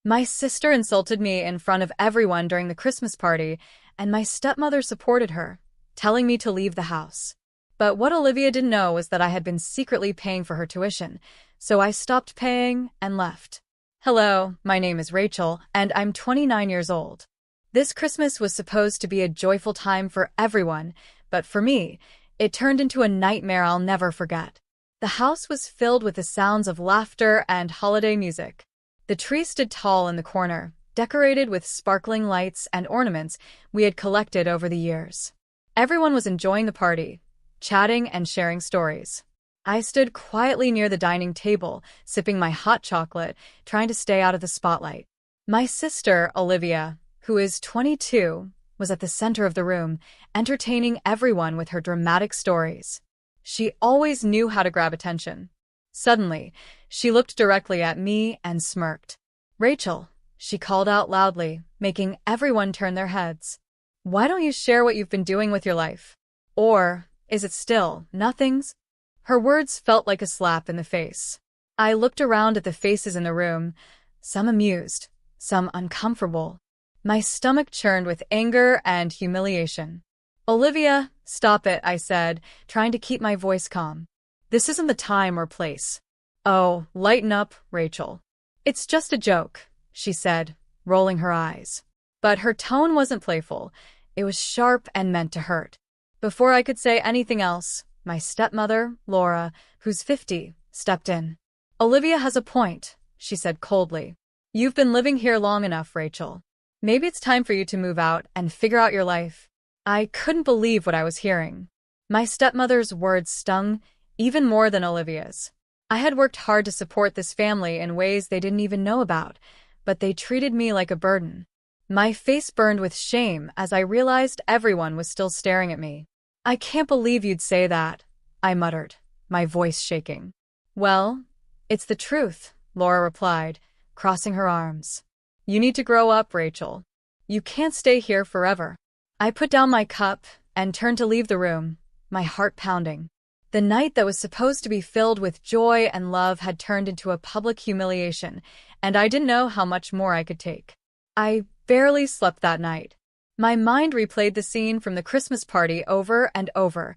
My sister insulted me in front of everyone during the Christmas party, and my stepmother supported her, telling me to leave the house. But what Olivia didn't know was that I had been secretly paying for her tuition, so I stopped paying and left. Hello, my name is Rachel, and I'm 29 years old. This Christmas was supposed to be a joyful time for everyone, but for me, it turned into a nightmare I'll never forget. The house was filled with the sounds of laughter and holiday music. The tree stood tall in the corner, decorated with sparkling lights and ornaments we had collected over the years. Everyone was enjoying the party, chatting and sharing stories. I stood quietly near the dining table, sipping my hot chocolate, trying to stay out of the spotlight. My sister, Olivia, who is 22, was at the center of the room, entertaining everyone with her dramatic stories. She always knew how to grab attention. Suddenly, she looked directly at me and smirked. "Rachel," she called out loudly, making everyone turn their heads. "Why don't you share what you've been doing with your life? Or is it still nothings?" Her words felt like a slap in the face. I looked around at the faces in the room, some amused, some uncomfortable. My stomach churned with anger and humiliation. "Olivia, stop it," I said, trying to keep my voice calm. "This isn't the time or place." "Oh, lighten up, Rachel. It's just a joke," she said, rolling her eyes. But her tone wasn't playful. It was sharp and meant to hurt. Before I could say anything else, my stepmother, Laura, who's 50, stepped in. "Olivia has a point," she said coldly. "You've been living here long enough, Rachel. Maybe it's time for you to move out and figure out your life." I couldn't believe what I was hearing. My stepmother's words stung even more than Olivia's. I had worked hard to support this family in ways they didn't even know about, but they treated me like a burden. My face burned with shame as I realized everyone was still staring at me. "I can't believe you'd say that," I muttered, my voice shaking. "Well, it's the truth," Laura replied, crossing her arms. "You need to grow up, Rachel. You can't stay here forever." I put down my cup and turned to leave the room, my heart pounding. The night that was supposed to be filled with joy and love had turned into a public humiliation, and I didn't know how much more I could take. I barely slept that night. My mind replayed the scene from the Christmas party over and over,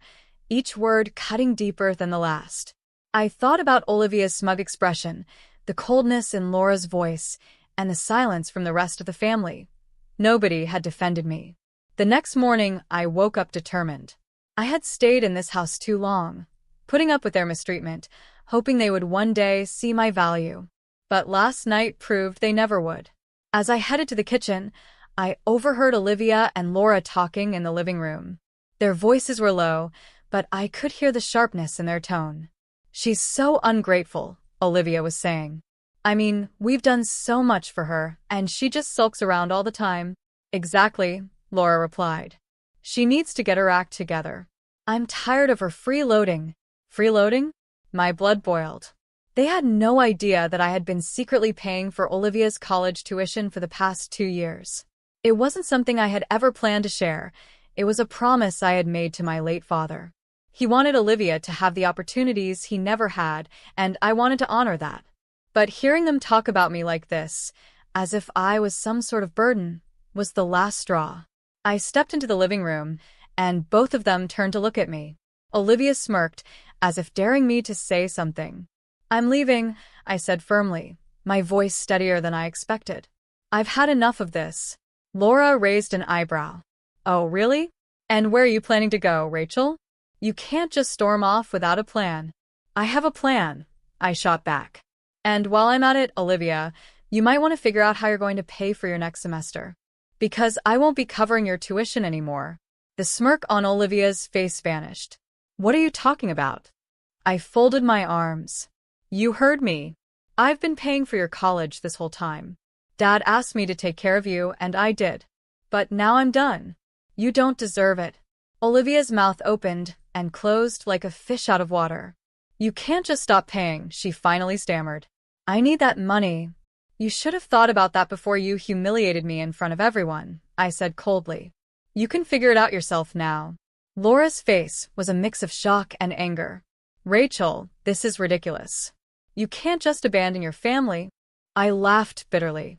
each word cutting deeper than the last. I thought about Olivia's smug expression, the coldness in Laura's voice, and the silence from the rest of the family. Nobody had defended me. The next morning, I woke up determined. I had stayed in this house too long, putting up with their mistreatment, hoping they would one day see my value. But last night proved they never would. As I headed to the kitchen, I overheard Olivia and Laura talking in the living room. Their voices were low, but I could hear the sharpness in their tone. "She's so ungrateful," Olivia was saying. "I mean, we've done so much for her, and she just sulks around all the time." "Exactly," Laura replied. "She needs to get her act together. I'm tired of her freeloading." Freeloading? My blood boiled. They had no idea that I had been secretly paying for Olivia's college tuition for the past 2 years. It wasn't something I had ever planned to share. It was a promise I had made to my late father. He wanted Olivia to have the opportunities he never had, and I wanted to honor that. But hearing them talk about me like this, as if I was some sort of burden, was the last straw. I stepped into the living room, and both of them turned to look at me. Olivia smirked, as if daring me to say something. "I'm leaving," I said firmly, my voice steadier than I expected. "I've had enough of this." Laura raised an eyebrow. "Oh, really? And where are you planning to go, Rachel? You can't just storm off without a plan." "I have a plan," I shot back. "And while I'm at it, Olivia, you might want to figure out how you're going to pay for your next semester. Because I won't be covering your tuition anymore." The smirk on Olivia's face vanished. "What are you talking about?" I folded my arms. "You heard me. I've been paying for your college this whole time. Dad asked me to take care of you, and I did. But now I'm done. You don't deserve it." Olivia's mouth opened and closed like a fish out of water. "You can't just stop paying," she finally stammered. "I need that money." "You should have thought about that before you humiliated me in front of everyone," I said coldly. "You can figure it out yourself now." Laura's face was a mix of shock and anger. "Rachel, this is ridiculous. You can't just abandon your family." I laughed bitterly.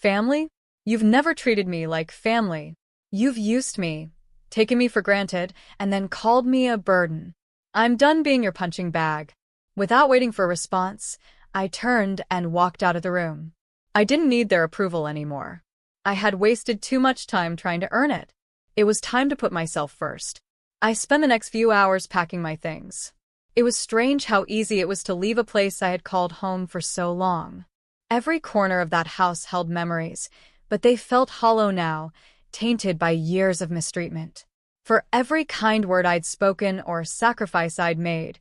Family? You've never treated me like family. You've used me, taken me for granted, and then called me a burden. I'm done being your punching bag." Without waiting for a response, I turned and walked out of the room. I didn't need their approval anymore. I had wasted too much time trying to earn it. It was time to put myself first. I spent the next few hours packing my things. It was strange how easy it was to leave a place I had called home for so long. Every corner of that house held memories, but they felt hollow now, tainted by years of mistreatment. For every kind word I'd spoken or sacrifice I'd made,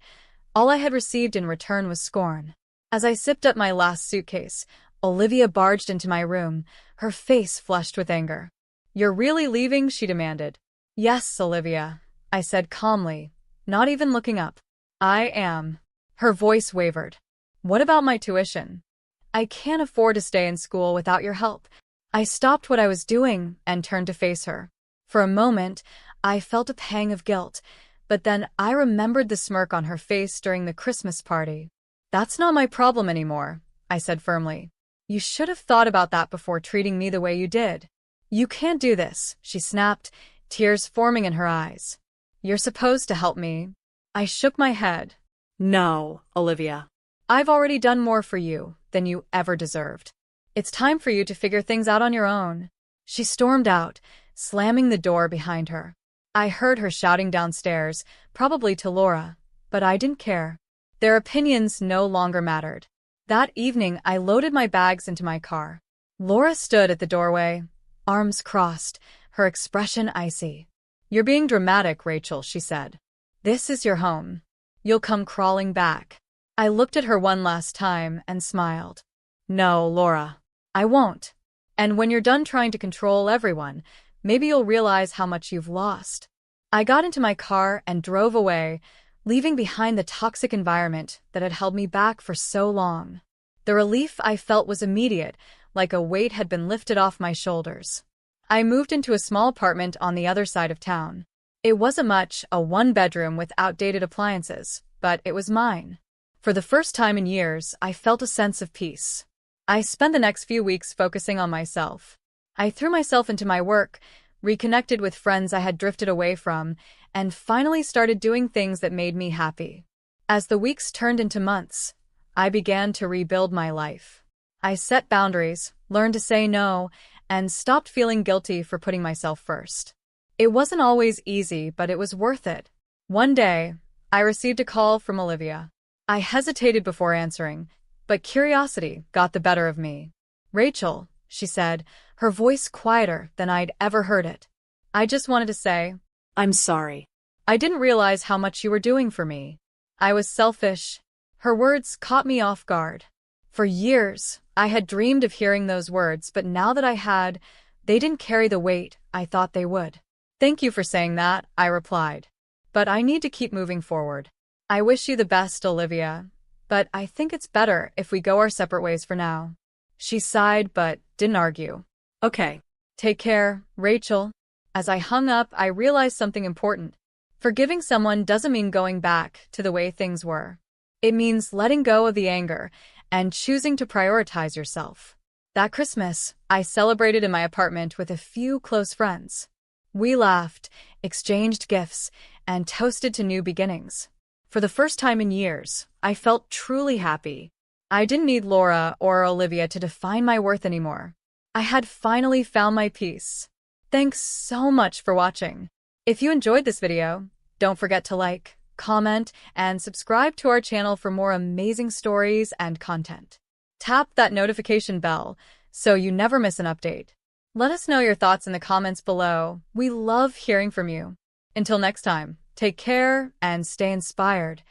all I had received in return was scorn. As I zipped up my last suitcase, Olivia barged into my room, her face flushed with anger. "You're really leaving?" she demanded. "Yes, Olivia," I said calmly, not even looking up. "I am." Her voice wavered. "What about my tuition? I can't afford to stay in school without your help." I stopped what I was doing and turned to face her. For a moment, I felt a pang of guilt, but then I remembered the smirk on her face during the Christmas party. "That's not my problem anymore," I said firmly. "You should have thought about that before treating me the way you did." "You can't do this," she snapped, tears forming in her eyes. "You're supposed to help me." I shook my head. "No, Olivia. I've already done more for you than you ever deserved. It's time for you to figure things out on your own." She stormed out, slamming the door behind her. I heard her shouting downstairs, probably to Laura, but I didn't care. Their opinions no longer mattered. That evening, I loaded my bags into my car. Laura stood at the doorway, arms crossed, her expression icy. "You're being dramatic, Rachel," she said. "This is your home. You'll come crawling back." I looked at her one last time and smiled. "No, Laura, I won't. And when you're done trying to control everyone, maybe you'll realize how much you've lost." I got into my car and drove away, leaving behind the toxic environment that had held me back for so long. The relief I felt was immediate, like a weight had been lifted off my shoulders. I moved into a small apartment on the other side of town. It wasn't much, a one-bedroom with outdated appliances, but it was mine. For the first time in years, I felt a sense of peace. I spent the next few weeks focusing on myself. I threw myself into my work, reconnected with friends I had drifted away from, and finally started doing things that made me happy. As the weeks turned into months, I began to rebuild my life. I set boundaries, learned to say no, and stopped feeling guilty for putting myself first. It wasn't always easy, but it was worth it. One day, I received a call from Olivia. I hesitated before answering, but curiosity got the better of me. "Rachel," she said, her voice quieter than I'd ever heard it. "I just wanted to say, I'm sorry. I didn't realize how much you were doing for me. I was selfish." Her words caught me off guard. For years, I had dreamed of hearing those words, but now that I had, they didn't carry the weight I thought they would. "Thank you for saying that," I replied. "But I need to keep moving forward. I wish you the best, Olivia, but I think it's better if we go our separate ways for now." She sighed but didn't argue. "Okay. Take care, Rachel." As I hung up, I realized something important. Forgiving someone doesn't mean going back to the way things were. It means letting go of the anger and choosing to prioritize yourself. That Christmas, I celebrated in my apartment with a few close friends. We laughed, exchanged gifts, and toasted to new beginnings. For the first time in years, I felt truly happy. I didn't need Laura or Olivia to define my worth anymore. I had finally found my peace. Thanks so much for watching. If you enjoyed this video, don't forget to like, comment, and subscribe to our channel for more amazing stories and content. Tap that notification bell so you never miss an update. Let us know your thoughts in the comments below. We love hearing from you. Until next time, take care and stay inspired.